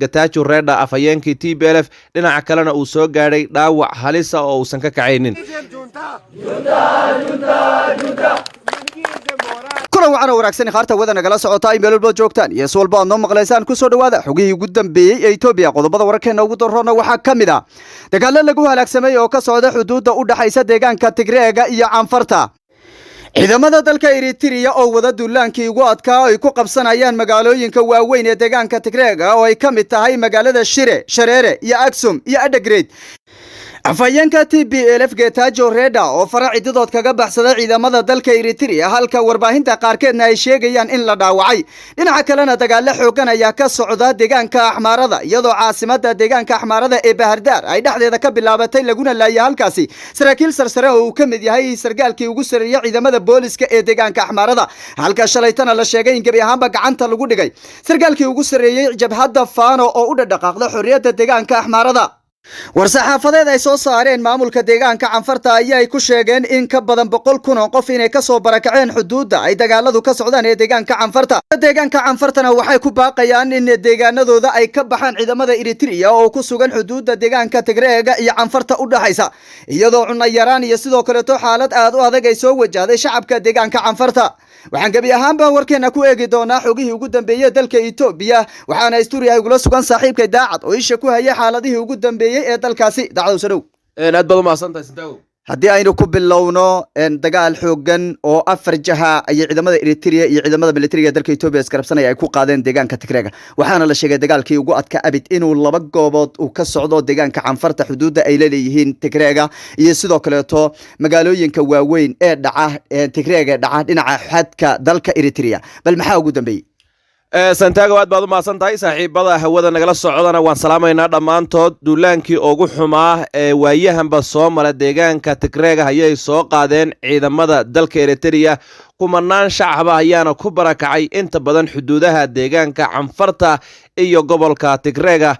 Getachew Reda afhayeenkii TPLF dhinaca kalena uu soo gaadhay dhaawac halis ah oo uusan ka kacaynin. kulan wacan oo wanaagsan qaarta wada nagala socota ay meel walba joogtaan iyo walba aad noo maqlaysaan ku soo dhawaada xogihii ugu dambeeyay ee Itoobiya qodobada wararkeena ugu darroona waxaa kamid ah dagaal lagu halaagsamay oo ka socda xuduudda u dhaxaysa deegaanka Tigreega iyo Canfarta. ciidamada dalka Eritrea oo wada duulaankii ugu adkaa ay ku qabsanayaan magaalooyinka waaweyn ee deegaanka Tigreega oo ay kamid tahay magaalada Shire, Shareere iyo Aksum iyo Adagreed. afhayeenka TPLF Getachew Reda oo faraciidood kaga baxsaday ciidamada dalka Eritrea halka warbaahinta qaarkeedna ay sheegayaan in la dhaawacay. dhinaca kalena dagaal xoogan ayaa ka socda deegaanka Axmaarada iyadoo caasimada deegaanka Axmaarada ee Bahardar ay dhexdeeda ka bilaabatay laguna laayay halkaasi saraakiil sarsare oo ka mid yahay sargaalkii ugu sareeyay ciidamada booliska ee deegaanka Axmaarada halka shalaytana la sheegay in gabi ahaanba gacanta lagu dhigay sargaalkii ugu sareeyay jabhadda Fano oo u dhaqaaqday xorriyadda deegaanka Axmaarada. war-saxaafadeed ay soo saareen maamulka deegaanka Canfarta ayay ku sheegeen in ka badan 100,000 oo qof inay ka soo barakaceen xuduudda ay dagaaladu ka socdaan ee deegaanka Canfarta. deegaanka Canfartana waxay ku baaqayaan in deegaanadooda ay ka baxaan ciidamada Eritrea oo ku sugan xuduudda deegaanka Tigreega iyo Canfarta u dhaxaysa iyadoo cunno yaraan iyo sidoo kale xaalad aad u adag ay soo wajahday shacabka deegaanka Canfarta. waxaan gabi ahaanba warkeena ku eegi doonaa xogihii ugu dambeeyay dalka Itoobiya waxaana istuuriyahay gula sugan saaxiibkay daacad oo isha ku hayay xaaladihii ugu dambeeyay ee dalkaasi dacdo soo aad baad u mahadsantahay Santiago. haddii aynu ku bilowno dagaal xoogan oo afar jaha ay ciidamada Eritrea iyo ciidamada militariga dalka Itoobiya iskarabsanay ay ku qaadeen deegaanka Tigreega waxaana la sheegay dagaalkii ugu adka abid inuu laba goobood uu ka socdo deegaanka Canfarta xuduudda ay leeyihiin Tigreega iyo sidoo kale magaalooyinka waaweyn ee dhaca Tigreega dhaca dhinaca xadka dalka Eritrea bal maxaa ugu dambeeyay Santiago aad baad u mahadsantahay saaxiibada hawada nagala socodana waan salaamaynaa dhammaantood duulaankii ugu xumaa ee waayahanba soo mara deegaanka Tigreega ayay soo qaadeen ciidamada dalka Eritrea kumanaan shacab ayaana ku barakacay inta badan xuduudaha deegaanka Canfarta iyo gobolka Tigreega.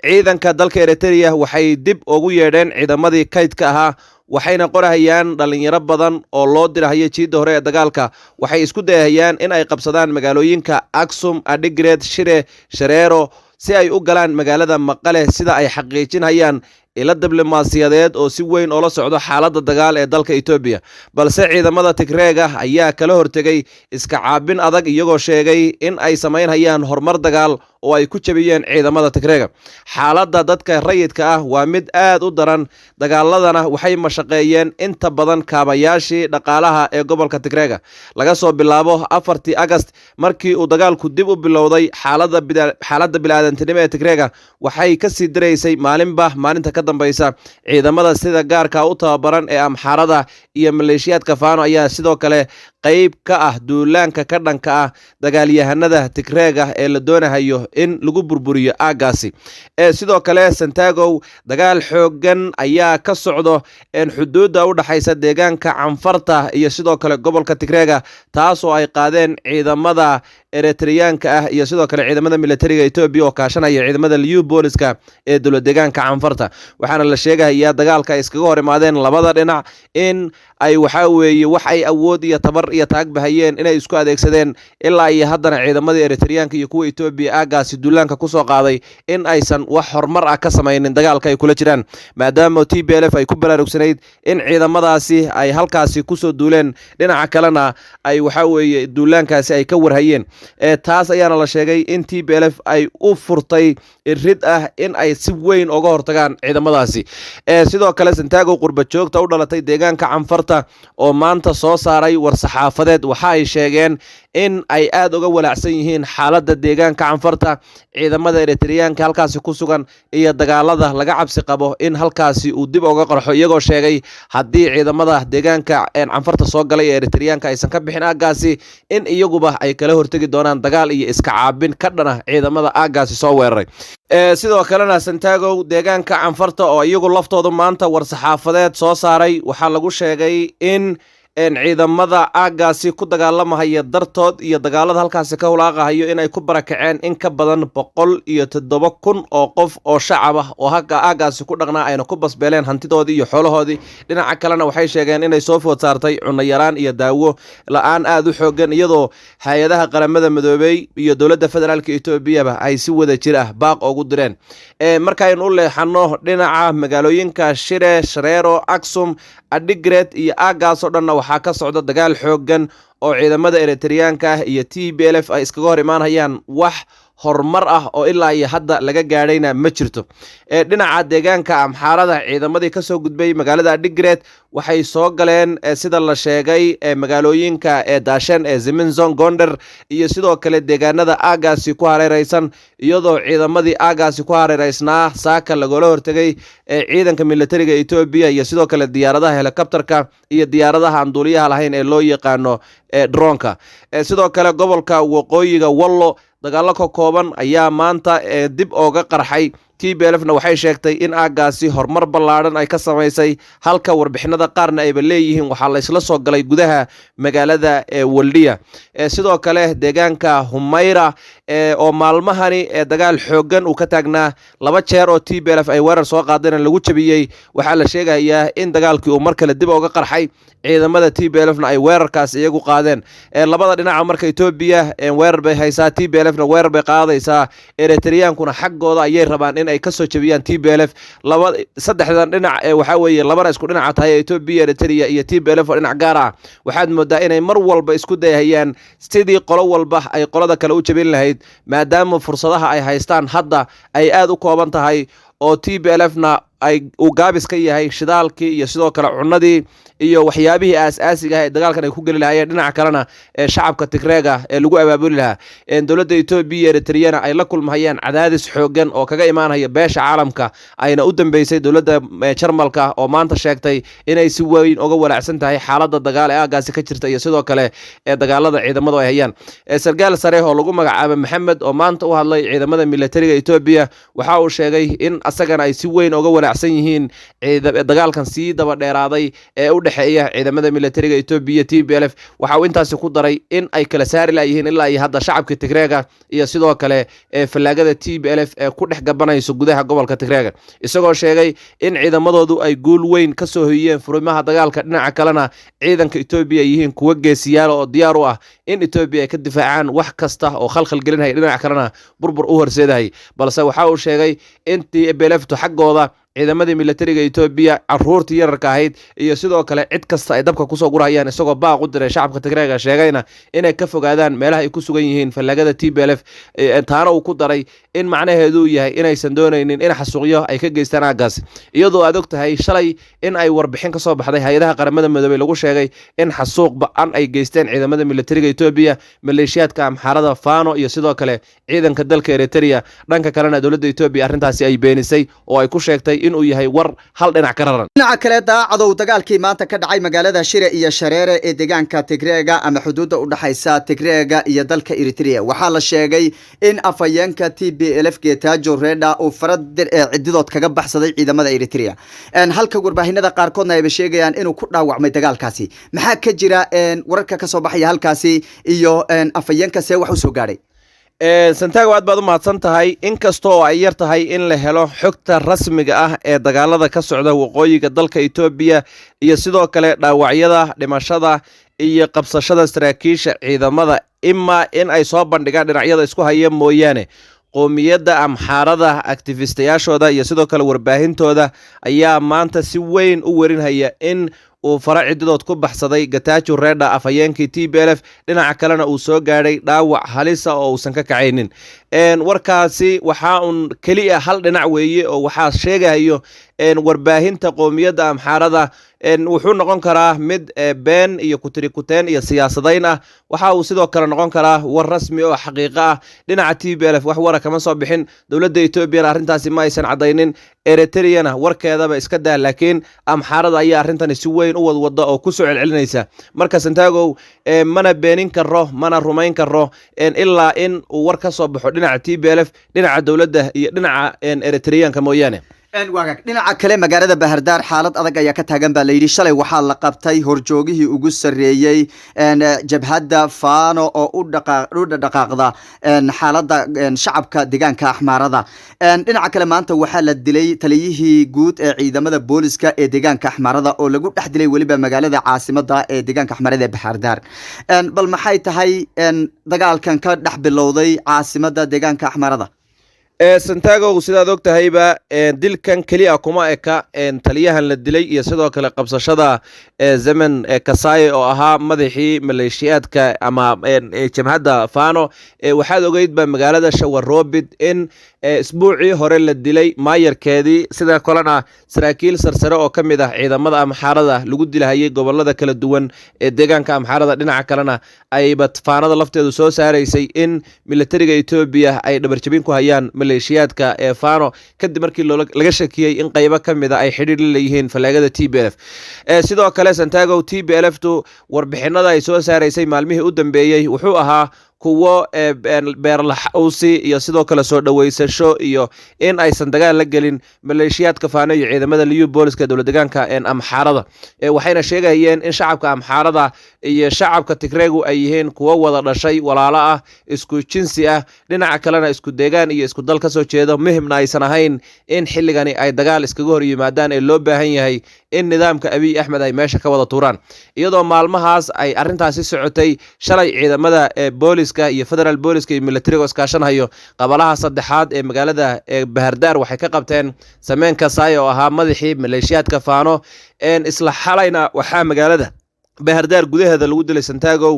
ciidanka dalka Eritrea waxay dib ugu yeedheen ciidamadii kaydka ahaa waxayna qorahayaan dhalinyaro badan oo loo dirahayo jiida hore ee dagaalka waxay isku dayayaan in ay qabsadaan magaalooyinka Aksum, Adagreed, Shire, Shareero si ay u galaan magaalada Maqale sida ay xaqiijinayaan ila diblomaasiyadeed oo si weyn oo la socdo xaaladda dagaal ee dalka Itoobiya balse ciidamada Tigreega ayaa kala hortagay iska caabin adag iyagoo sheegay in ay sameynayaan horumar dagaal oo ay ku jabiyeen ciidamada Tigreega. xaaladda dadka rayidka ah waa mid aad u daran dagaaladana waxay mashaqeeyeen inta badan kaabayaashii dhaqaalaha ee gobolka Tigreega laga soo bilaabo 4 August markii uu dagaalku dib u bilowday xaaladda bilaadantinimo ee Tigreega waxay ka sii dareysay maalinta ka dambaysa ciidamada sida gaarka u tababaran ee Amxaarada iyo maleeshiyaadka Fano ayaa sidoo kale qayb ka ah duulaanka ka dhanka ah dagaalyahanada Tigreega ee la doonayo in lagu burburiyo aagaasi. sidoo kale Santiago dagaal xoogan ayaa ka socdo xuduudda u dhaxaysa deegaanka Canfarta iyo sidoo kale gobolka Tigreega taasoo ay qaadeen ciidamada Eritreanka ah iyo sidoo kale ciidamada militariga Itoobiya oo kaashanaya ciidamada liyu booliska ee dowlad deegaanka Canfarta waxaana la sheegayaa dagaalka iskaga hor imaadeen labada dhinac in ay waxa weeye wax ay awood iyo tabar iyo taag bahayeen inay isku adeegsadeen ilaa iyo haddana ciidamada Eritreanka iyo kuwa Itoobiya aagaasi duulaanka ku soo qaaday in aysan wax horumar ah ka samaynin dagaalka ay kula jiraan maadaama TPLF ay ku baraarugsanayd in ciidamadaasi ay halkaasi ku soo duuleen dhinaca kalena ay waxa weeye duulaankaasi ay ka warhayeen taas ayaana la sheegay in TPLF ay u furtay irid ah in ay si weyn uga hortagaan ciidamadaasi. sidoo kale Santiago qurba joogta u dhalatay deegaanka Canfarta oo maanta soo saaray war-saxaafadeed waxa ay sheegeen in ay aad uga walaacsan yihiin xaaladda deegaanka Canfarta ciidamada Eritreanka halkaasi ku sugan iyo dagaalada laga cabsi qabo in halkaasi uu dib uga qarxo iyagoo sheegay haddii ciidamada deegaanka Canfarta soo galay ee Eritreanka aysan ka bixin aagaasi in iyaguba ay kala hortagi doonaan dagaal iyo iska caabin ka dhana ciidamada aagaasi soo weeraray. sidoo kalena Santiago deegaanka Canfarta oo iyagu laftoodu maanta war-saxaafadeed soo saaray waxaa lagu sheegay in ciidamada aagaasi ku dagaalamahaya dartood iyo dagaalada halkaasi ka hulaaqahayo inay ku barakaceen in ka badan 107,000 oo qof oo shacab ah oo aagaasi ku dhaqnaa ayna ku basbeeleen hantidoodii iyo xoolahoodii. dhinaca kalena waxay sheegeen inay soo food saartay cunno yaraan iyo daawo la-aan aad u xoogan, iyadoo hay-adaha qaramada midoobey iyo dowladda federaalka Etoobiyaba ay si wada jir ah baaq ugu direen. markaynu u leexano dhinaca magaalooyinka Shire, Shareero, Aksum, Adigret iyo aagaas oo dhanna waxaa ka socda dagaal xoogan oo ciidamada Eritreanka iyo TPLF ay iskaga hor imaanayaan. wax horumar ah oo ilaa iyo hadda laga gaadhayna ma jirto. dhinaca deegaanka Amxaarada, ciidamadii ka soo gudbay magaalada Adigret waxay soo galeen sida la sheegay magaalooyinka Daashan, Ziminzon, Gonder iyo sidoo kale deegaanada aagaasi ku hareeraysan, iyadoo ciidamadii aagaasi ku hareeraysnaa saaka lagoola hortegay ciidanka militariga Ethiopia iyo sidoo kale diyaaradaha helicopterka iyo diyaaradaha aan duuliyaha lahayn ee loo yaqaano droneka. sidoo kale gobolka waqooyiga Wallo dagaalo ka kooban ayaa maanta dib ooga qarxay. TPLFna waxay sheegtay in aagaasi horumar ballaaran ay ka samaysay, halka warbixinada qaarna ayba leeyihiin waxaa la isla soo galay gudaha magaalada Waldiya. sidoo kale deegaanka Humayra oo maalmahani dagaal xoogan uu ka taagnaa 2 jeer oo TPLF ay weerar soo qaadeen lagu jabiyay, waxaa la sheegayaa in dagaalkii uu mar kale dib ooga qarxay, ciidamada TPLFna ay weerarkaas iyagu qaadeen. labada dhinac marka Ethiopia weerar bay haysaa, TPLFna weerar bay qaadaysaa, Eritreankuna xaggooda ayay rabaan in ay ka soo jabiyaan TPLF. saddexdan dhinac waxa weeye labana isku dhinac tahay Ethiopia, Eritrea iyo TPLF oo dhinac gaar ah. waxaad moodaa inay mar walba isku dayahayaan sidii qolo walba ay qolada kale u jabin lahayd, maadaama fursadaha ay haystaan hadda ay aad u kooban tahay oo TPLFna uu gaabis ka yahay shidaalkii iyo sidoo kale cunadii iyo waxyaabihii aas-aasiga ah ee dagaalkan ay ku geli lahaayeen. dhinaca kalena shacabka Tigreega lagu abaabuli lahaa. dowladda Ethiopia iyo Eritreana ay la kulmayaan cadaadis xoogan oo kaga imaanaya beesha caalamka, ayna u dambeysay dowladda Jarmalka oo maanta sheegtay inay si weyn uga walaacsan tahay xaaladda dagaal ee aagaasi ka jirta iyo sidoo kale dagaalada ciidamadu ay hayaan. sargaal sare oo lagu magacaabo Maxamed oo maanta u hadlay ciidamada militariga Ethiopia waxa uu sheegay in asagana ay si weyn uga walaacsan yihiin dagaalkan sii daba dheeraaday ee u dhexeeya ciidamada militariga Ethiopia TPLF. waxa uu intaasi ku daray in ay kala saari lahayihiin ilaa iyo hadda shacabka Tigreega iyo sidoo kale fallaagada TPLF ee ku dhex gabanayso gudaha gobolka Tigreega, isagoo sheegay in ciidamadoodu ay guul weyn ka soo hoyiyeen furimaha dagaalka. dhinaca kalena ciidanka Ethiopia yihiin kuwa geesiyaal oo diyaar u ah in Ethiopia ay ka difaacaan wax kasta oo khalkhal gelinaya, dhinaca kalena burbur u horseedahay. balse waxa uu sheegay in TPLF xaggooda ciidamadii militariga Ethiopia caruurtii yararka ahayd iyo sidoo kale cid kasta ay dabka kusoo gurayaan, isagoo baaq u diray shacabka Tigreega, sheegayna inay ka fogaadaan meelaha ay ku sugan yihiin fallaagada TPLF. taana uu ku daray in macnaheedu yahay inaysan doonaynin in xasuuqyo ay ka geystaan aagaas, iyadoo aad og tahay shalay in ay warbixin ka soo baxday hay-adaha qaramada midoobey lagu sheegay in xasuuq ba-an ay geysteen ciidamada militariga Ethiopia, maleeshiyaadka Amxaarada, Fano iyo sidoo kale ciidanka dalka Eritrea. dhanka kalena dowladda Ethiopia arrintaasi ay beenisay oo ay ku sheegtay inuu yahay war hal dhinac ka raran. dhinaca kale daacadow dagaalkii maanta ka dhacay magaalada Shire iyo Shareere ee deegaanka Tigreega ama xuduudda u dhaxaysa Tigreega iyo dalka Eritrea, waxaa la sheegay in afayeenka TPLF Getachew Reda uu farad cididood kaga baxsaday ciidamada Eritrea. halka warbaahinada qaarkoodna ay sheegayaan inuu ku dhaawacmay dagaalkaasi. maxaa ka jira wararka ka soo baxaya halkaasi iyo afayeenka see wax u soo gaaray? Santiago aad baad u mahadsan tahay. inkastoo ay yar tahay in la helo xogta rasmiga ah ee dagaalada ka socda waqooyiga dalka Ethiopia iyo sidoo kale dhaawacyada, dhimashada iyo qabsashada saraakiisha ciidamada, ima in ay soo bandhigaan dhinacyada isku haya mooyaane, qoomiyadda Amxaarada activistayaashooda iyo sidoo kale warbaahintooda ayaa maanta si weyn u werinhaya in uu fara cididood ku baxsaday Getachew Reda afayeenkii TPLF. dhinaca kalena uu soo gaadhay dhaawac halisa oo uusan ka kacaynin. warkaasi waxaa un keliya hal dhinac weeye oo waxaa sheegayo warbaahinta qoomiyadda Amxaarada. wuxuu noqon karaa mid been iyo kutirikuteen iyo siyaasadayn ah. waxa uu sidoo kale noqon karaa war rasmi oo xaqiiqo ah. dhinaca TPLF wax wara kama soo bixin, dowladda Ethiopia arrintaasi ma aysan cadaynin, Eritreana warkeedaba iska daa, laakiin Amxaarada ayaa arrintani si weyn u wadwada oo ku soo celcelinaysa. marka Santiago mana beenin karo, mana rumayn karo ilaa in uu war ka soo baxo dhinaca TPLF, dhinaca dowladda iyo dhinaca Eritreanka mooyaane. waagag dhinaca kale magaalada Bahardaar xaalad adag ayaa ka taagan baa la yidhi shalay waxaa la qabtay horjoogihii ugu sareeyay jabhadda Faano oo u dhaqaaqda xaaladda shacabka deegaanka Axmaarada dhinaca kale maanta waxaa la dilay taliyihii guud ee ciidamada booliska ee deegaanka Axmaarada oo lagu dhex dilay waliba magaalada caasimadda ee deegaanka Axmaarada ee Bahardaar bal maxay tahay dagaalkan ka dhex bilowday caasimadda deegaanka Axmaarada santago sidaad og tahayba dilkan keliya kuma eka taliyahan la dilay iyo sidoo kale qabsashada zaman Kasai oo ahaa madaxii maleeshiyaadka ama jamhadda Faano waxaad ogeydba magaalada Shawarobid in isbuucii hore la dilay maayarkeedii sida kalena saraakiil sarsare oo kamid ah ciidamada Amxaarada lagu dilahayay gobolada kala duwan ee deegaanka Amxaarada dhinaca kalena ay Faanada lafteedu soo saareysay in militariga Ethiopia ay dhabarjabin ku hayaan maleeshiyaadka ee Faano kadib markii laga shakiyay in qaybo kamid ah ay xiriir la leeyihiin falaagada TPLF sidoo kale Santiago TPLF tu warbixinada ay soo saareysay maalmihii u dambeeyay wuxuu ahaa kuwo beerlaxawsi iyo sidoo kale soo dhaweysasho iyo in aysan dagaal la gelin maleeshiyaadka Faano iyo ciidamada liyu booliska dowlad deegaanka Amxaarada waxayna sheegayeen in shacabka Amxaarada iyo shacabka Tigreegu ay yihiin kuwo wada dhashay walaalo ah isku jinsi ah dhinaca kalena isku deegaan iyo isku dal ka soo jeedo muhiimna aysan ahayn in xilligani ay dagaal iskaga hor yimaadaan ee loo baahan yahay in nidaamka Abiy Ahmed ay meesha ka wada tuuraan iyadoo maalmahaas ay arintaasi socotay shalay ciidamada booliska iyo federal booliska iyo militariga iskaashanhayo qabalaha saddexaad ee magaalada Bahardaar waxay ka qabteen Sameyn Kasai oo ahaa madaxii maleeshiyaadka Faano isla xalayna waxaa magaalada Bahardaar gudaheeda lagu dilay Santiago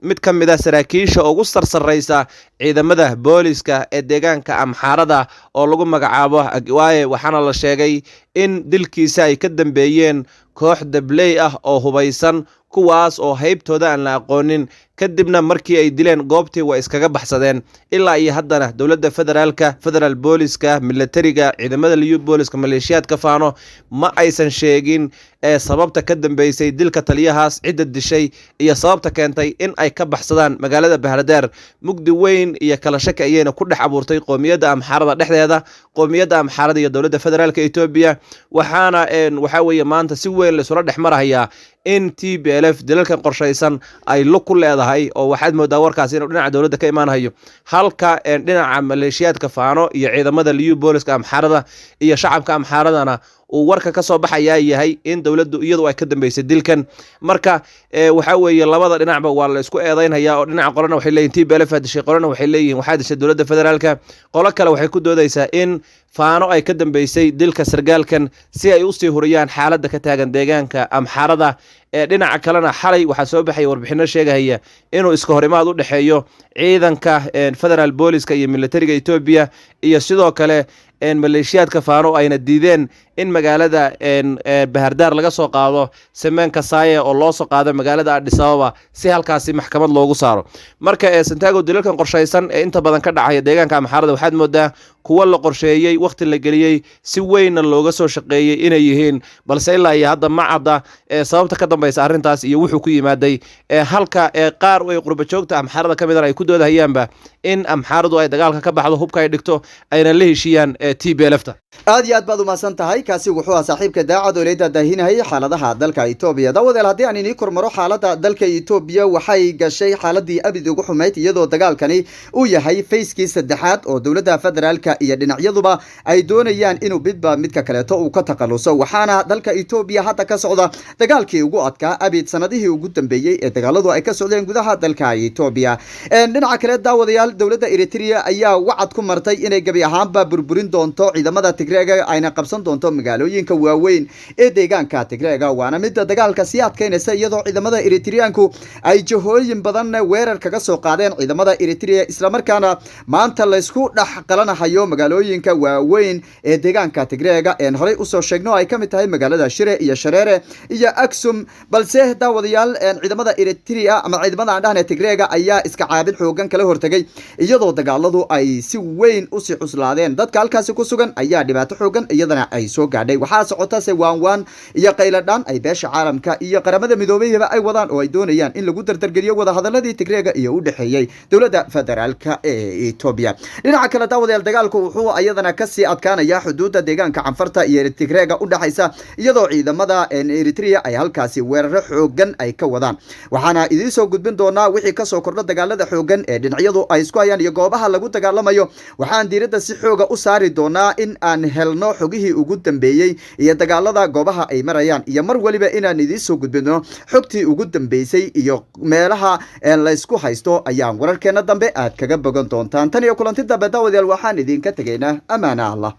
mid kamid ah saraakiisha ugu sarsareysa ciidamada booliska ee deegaanka Amxaarada oo lagu magacaabo Agwaaye waxaana la sheegay in dilkiisa ay ka dambeeyeen koox dabley ah oo hubaysan kuwaas oo haybtooda aan la aqoonin kadibna markii ay dileen goobtii way iskaga baxsadeen ilaa iyo haddana dowladda federal booliska militariga ciidamada liyu booliska maleeshiyaadka Faano ma aysan sheegin sababta ka dambeysay dilka taliyahaas cidda dishay iyo sababta keentay in ay ka baxsadaan magaalada Bahardaar mugdi weyn iyo kala shaki ayayna ku dhex abuurtay qoomiyadda Amxaarada dhexdeeda qoomiyadda Amxaarada iyo dowladda federaalka Ethiopia waxaana waxa weeye maanta si weyn la isula dhexmarayaa in TPLF dilalkan qorshaysan ay lug ku leedahay oo waxaad moodaa warkaas inuu dhinaca dowladda ka imaanayo halka dhinaca maleeshiyaadka Faano iyo ciidamada liyu booliska Amxaarada iyo shacabka Amxaaradana uu warka ka soo baxaya yahay in dowladdu iyadu ay ka dambeysay dilkan marka waxa weeye labada dhinacba waa la isku eedeynaya oo dhinaca qolana waxay leeyihiin TPLF hadishay qolana waxay leeyihiin waxa dishay dowladda federaalka qolo kale waxay ku doodaysaa in Faano ay ka dambeysay dilka sargaalkan si ay u sii huriyaan xaaladda ka taagan deegaanka Amxaarada dhinaca kalena xalay waxa soo baxay warbixino sheegaya inuu iska horimaad u dhaxeeyo ciidanka federal booliska iyo militariga Ethiopia iyo sidoo kale maleeshiyaadka Faano ayna diideen in magaalada Bahardaar laga soo qaado Sameyn Kasai oo loo soo qaado magaalada Addis Ababa si halkaasi maxkamad loogu saaro marka Santiago dilalkan qorshaysan ee inta badan ka dhacaya deegaanka Amxaarada waxaad moodaa kuwa la qorsheeyay waqti la geliyay si weyn looga soo shaqeeyay inay yihiin balse ilaa iyo hadda ma cadda sababta ka dambaysa arrintaas iyo wuxuu ku yimaaday halka qaar way qurba joogta Amxaarada kamid ah ay ku doodahayaanba in Amxaaradu ay dagaalka ka baxdo hubka ay dhigto ayna la heshiiyaan TPLF-ta aad iyo aad baad u mahadsan tahay kaasi wuxuu ahaa saaxiibka daacad oo leeyahay daahinayay xaaladaha dalka Ethiopia dawadeel haddii aan inii kormaro xaaladda dalka Ethiopia waxay gashay xaaladii abid ugu xumayd iyadoo dagaalkani uu yahay fayskii saddexaad oo dowladda federaalka iyo dhinacyaduba ay doonayaan inuu bidba midka kaleeto uu ka taqaluso waxaana dalka Ethiopia hadda ka socda dagaalkii ugu adkaa abid sanadihii ugu dambeeyay ee dagaaladu ay ka socdeen gudaha dalka Ethiopia dhinaca kale daawadayaal dowladda Eritrea ayaa wacad ku martay inay gabi ahaanba burburin doonto ciidamada Tigreega ayna qabsan doonto magaalooyinka waaweyn ee deegaanka Tigreega waana mid dagaalka sii adkeynaysa iyadoo ciidamada Eritreanku ay jahooyin badan weerar kaga soo qaadeen ciidamada Eritrea isla markaana maanta la isku dhax qalanayo magaalooyinka waaweyn ee deegaanka Tigreega ee horey u soo sheegno ay kamid tahay magaalada Shire iyo Shareere iyo Aksum balse daawadayaal ciidamada Eritrea ama ciidamada aan dhahnay Tigreega ayaa iska caabin xoogan kala hortagay iyadoo dagaaladu ay si weyn u sii cuslaadeen dadka halkaas ku sugan ayaa dhibaato xoogan iyadana ay soo gaadhay waxaa socota waan iyo qayladhaan ay beesha caalamka iyo qaramada midoobeyba ay wadaan oo ay doonayaan in lagu dardargeliyo wada hadaladii Tigreega iyo u dhaxeeyay dowladda federaalka ee Ethiopia dhinaca kale daawadayaal dagaal dagaalku wuxuu ayadana kasii adkaanaya xuduudda deegaanka canfarta iyo Tigreega u dhaxaysa iyadoo ciidamada Eritrea ay halkaasi weeraro xoogan ay ka wadaan waxaana idin soo gudbin doonaa wixii ka soo kordha dagaalada xoogan ee dhinacyadu ay isku hayaan iyo goobaha lagu dagaalamayo waxaan diiradda si xooga u saari doonaa in aan helno xogihii ugu dambeeyay iyo dagaalada goobaha ay marayaan iyo mar waliba inaan idin soo gudbino xogtii ugu dambeysay iyo meelaha la isku haysto ayaan wararkeena dambe aad kaga bogan doontaan tan iyo kulanti dambe daawadayaal waxaan idinka tegaynaa amaana Allah